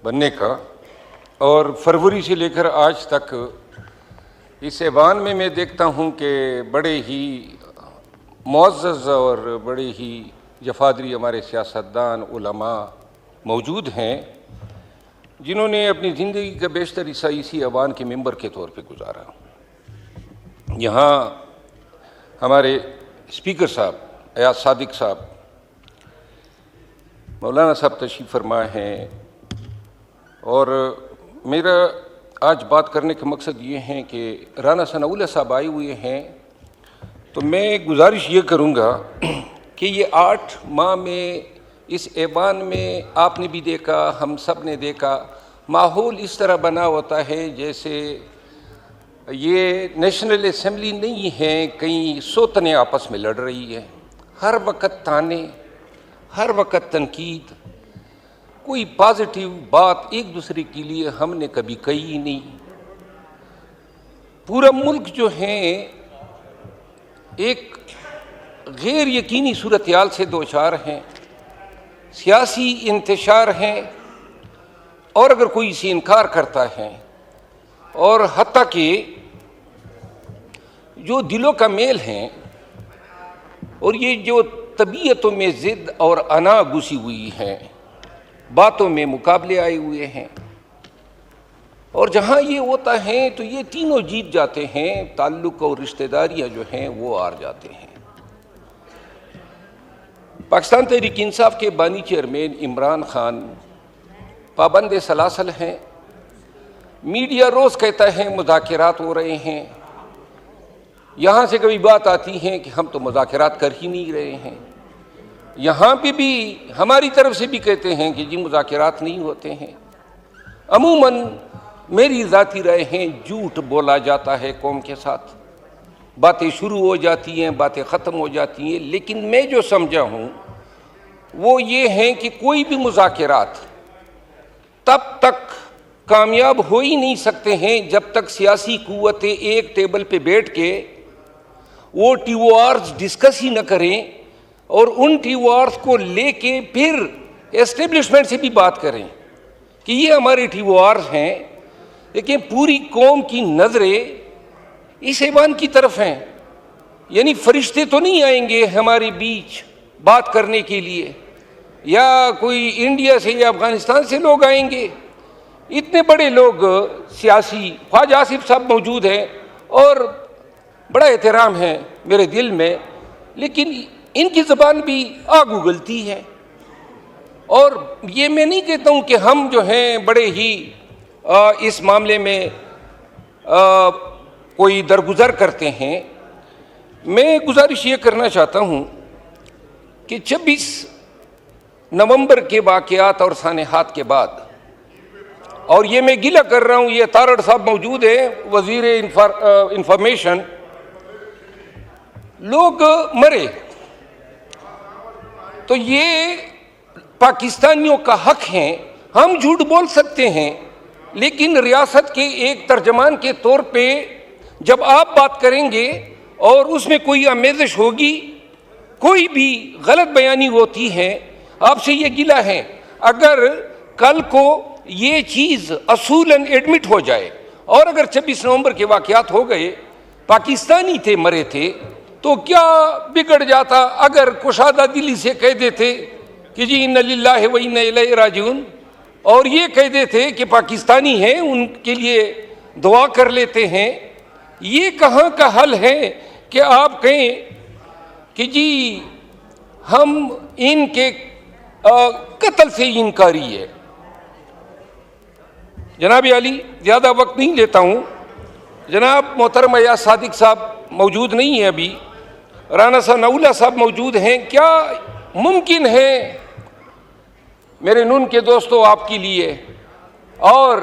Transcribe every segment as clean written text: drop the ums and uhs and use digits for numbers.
बनने का, और फरवरी से लेकर आज तक इस ऐवान में मैं देखता हूँ कि बड़े ही मुअज़्ज़ज़ और बड़े ही जफादरी हमारे सियासतदान उलमा मौजूद हैं जिन्होंने अपनी ज़िंदगी का बेशतर हिस्सा इसी ऐवान के मेंबर के तौर पे गुजारा। यहाँ हमारे स्पीकर साहब अयाज सादिक साहब, मौलाना साहब तशरीफ़ फरमा हैं, और मेरा आज बात करने का मकसद ये है कि राना सनाउल्लाह साहब आए हुए हैं, तो मैं गुजारिश ये करूँगा कि ये 8 माह में इस ऐवान में आपने भी देखा, हम सब ने देखा, माहौल इस तरह बना होता है जैसे ये नेशनल असम्बली नहीं है, कहीं सोतने आपस में लड़ रही है। हर वक्त ताने, हर वक्त तनकीद, कोई पॉजिटिव बात एक दूसरे के लिए हमने कभी कही ही नहीं। पूरा मुल्क जो है एक गैर यकीनी सूरत हाल से दोचार हैं, सियासी इंतशार हैं, और अगर कोई इसे इनकार करता है और हत्ता कि जो दिलों का मेल है और ये जो तबीयतों में ज़िद और अना घुसी हुई है, बातों में मुकाबले आए हुए हैं, और जहाँ ये होता है तो ये तीनों जीत जाते हैं, ताल्लुक़ और रिश्तेदारियाँ जो हैं वो हार जाते हैं। पाकिस्तान तहरीक इंसाफ के बानी चेयरमैन इमरान खान पाबंद सलासल हैं। मीडिया रोज़ कहता है मुज़ाकरात हो रहे हैं, यहाँ से कभी बात आती है कि हम तो मुज़ाकरात कर ही नहीं रहे हैं, यहाँ पे भी हमारी तरफ से भी कहते हैं कि जी मुज़ाकरात नहीं होते हैं। अमूमन मेरी ज़ाती राय है, झूठ बोला जाता है कौम के साथ, बातें शुरू हो जाती हैं, बातें ख़त्म हो जाती हैं, लेकिन मैं जो समझा हूँ वो ये है कि कोई भी मुज़ाकरात तब तक कामयाब हो ही नहीं सकते हैं जब तक सियासी कुव्वतें एक टेबल पे बैठ के वो TORs डिस्कस ही न करें और उन TORs को लेके फिर एस्टेब्लिशमेंट से भी बात करें कि ये हमारे TORs हैं, लेकिन पूरी कौम की नज़रें इस ऐवान की तरफ हैं। यानी फरिश्ते तो नहीं आएंगे हमारे बीच बात करने के लिए, या कोई इंडिया से या अफ़गानिस्तान से लोग आएंगे। इतने बड़े लोग सियासी, ख्वाजा आसिफ साहब मौजूद हैं और बड़ा एहतराम है मेरे दिल में, लेकिन इनकी ज़बान भी आग उगलती है। और ये मैं नहीं कहता हूँ कि हम जो हैं बड़े ही इस मामले में कोई दरगुजर करते हैं। मैं गुजारिश ये करना चाहता हूँ कि 26 नवंबर के वाक़यात और सानेहात के बाद, और ये मैं गिला कर रहा हूँ, ये तारड़ साहब मौजूद हैं, वज़ीर इंफॉर्मेशन, लोग मरे तो ये पाकिस्तानियों का हक है, हम झूठ बोल सकते हैं, लेकिन रियासत के एक तर्जमान के तौर पे जब आप बात करेंगे और उसमें कोई आमेज़श होगी, कोई भी गलत बयानी होती है, आपसे ये गिला है। अगर कल को ये चीज़ असूलन एडमिट हो जाए और अगर 26 नवंबर के वाक़यात हो गए, पाकिस्तानी थे मरे थे, तो क्या बिगड़ जाता अगर कुशादा दिली से कह देते कि जी इन्ना लिल्लाहि व इन्ना इलैहि राजिऊन, और ये कह देते कि पाकिस्तानी हैं उनके लिए दुआ कर लेते हैं। ये कहाँ का हल है कि आप कहें कि जी हम इनके कत्ल से इनकारी है। जनाब अली, ज़्यादा वक्त नहीं लेता हूँ। जनाब मोहतरम अयाज सादिक साहब मौजूद नहीं है अभी, राना सनाउल्लाह साहब मौजूद हैं। क्या मुमकिन है मेरे नून के दोस्तों आपके लिए और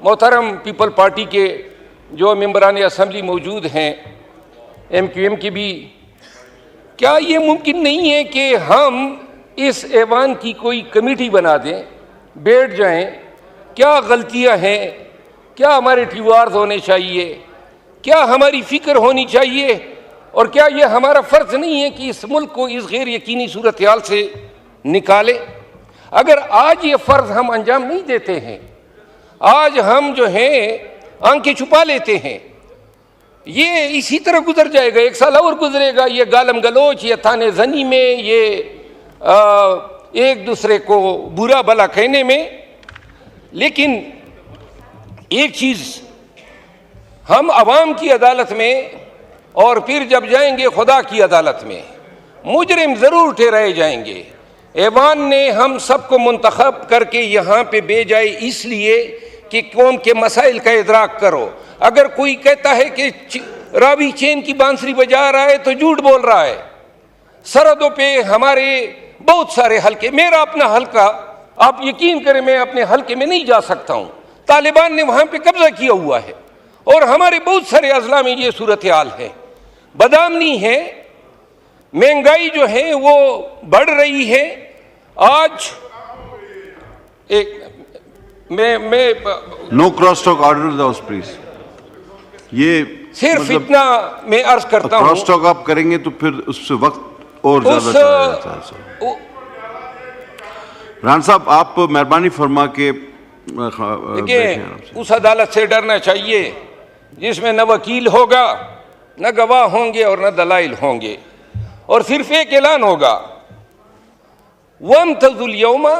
मोहतरम पीपल पार्टी के जो मेंबरान असम्बली मौजूद हैं, MQM की भी, क्या ये मुमकिन नहीं है कि हम इस ऐवान की कोई कमेटी बना दें, बैठ जाएं, क्या गलतियां हैं, क्या हमारे TORs होने चाहिए, क्या हमारी फ़िक्र होनी चाहिए, और क्या ये हमारा फ़र्ज़ नहीं है कि इस मुल्क को इस गैर यकीनी सूरत हाल से निकाले। अगर आज ये फर्ज हम अंजाम नहीं देते हैं, आज हम जो हैं आंखें छुपा लेते हैं, ये इसी तरह गुजर जाएगा, 1 साल और गुजरेगा ये गालम गलोच, ये थाने जनी में, ये एक दूसरे को बुरा भला कहने में। लेकिन एक चीज, हम अवाम की अदालत में और फिर जब जाएंगे खुदा की अदालत में, मुजरिम जरूर ठहराए जाएंगे। ऐवान ने हम सबको मुंतखब करके यहाँ पे भेजा इसलिए कि कौम के मसाइल का इदराक करो। अगर कोई कहता है कि रावी चैन की बांसुरी बजा रहा है तो झूठ बोल रहा है। सरहदों पे हमारे बहुत सारे हलके, मेरा अपना हलका, आप यकीन करें मैं अपने हलके में नहीं जा सकता हूँ, तालिबान ने वहाँ पे कब्जा किया हुआ है और हमारे बहुत सारे अजला में ये सूरत हाल है। बदामनी है, महंगाई जो है वो बढ़ रही है। आज एक मैं no cross talk order house please. ये सिर्फ इतना मैं अर्ज करता हूँ, क्रॉस टॉक आप करेंगे तो फिर उससे वक्त और ज्यादा चला जाता है। रान साहब, आप मेहरबानी फरमा के देखिए, उस अदालत से डरना चाहिए जिसमें न वकील होगा, न गवाह होंगे और न दलाइल होंगे, और सिर्फ एक ऐलान होगा, वम्तज़ुल यौमा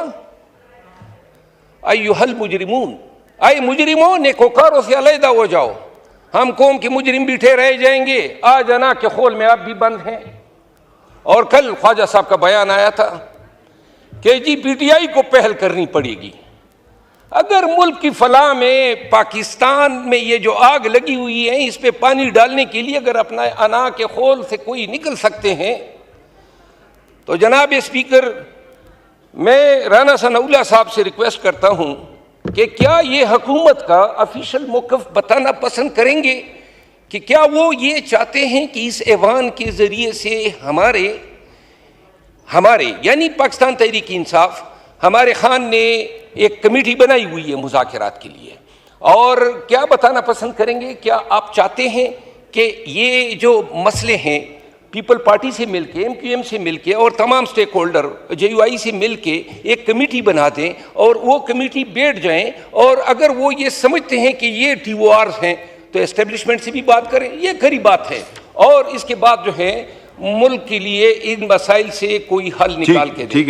अय्युहल मुजरिमून, आए मुजरिमों नेकोकारों से अलहदा हो जाओ। हम कौम के मुजरिम बिठे रह जाएंगे, आज अना के खोल में आप भी बंद हैं। और कल ख्वाजा साहब का बयान आया था कि जी पीटीआई को पहल करनी पड़ेगी। अगर मुल्क की फलाह में, पाकिस्तान में ये जो आग लगी हुई है, इस पे पानी डालने के लिए अगर अपना अना के खोल से कोई निकल सकते हैं, तो जनाब स्पीकर, मैं राना सनाउल्लाह साहब से रिक्वेस्ट करता हूं कि क्या ये हुकूमत का ऑफिशियल मौक़िफ़ बताना पसंद करेंगे कि क्या वो ये चाहते हैं कि इस ऐवान के ज़रिए से हमारे यानी पाकिस्तान तहरीक इंसाफ, हमारे खान ने एक कमेटी बनाई हुई है मुज़ाकरात के लिए, और क्या बताना पसंद करेंगे, क्या आप चाहते हैं कि ये जो मसले हैं पीपल पार्टी से मिलके, MQM से मिलके और तमाम स्टेक होल्डर JUI से मिलके एक कमेटी बना दें और वो कमेटी बैठ जाएं, और अगर वो ये समझते हैं कि ये TORs हैं तो एस्टेब्लिशमेंट से भी बात करें, ये खरी बात है, और इसके बाद जो है मुल्क के लिए इन मसाइल से कोई हल निकाल के दें।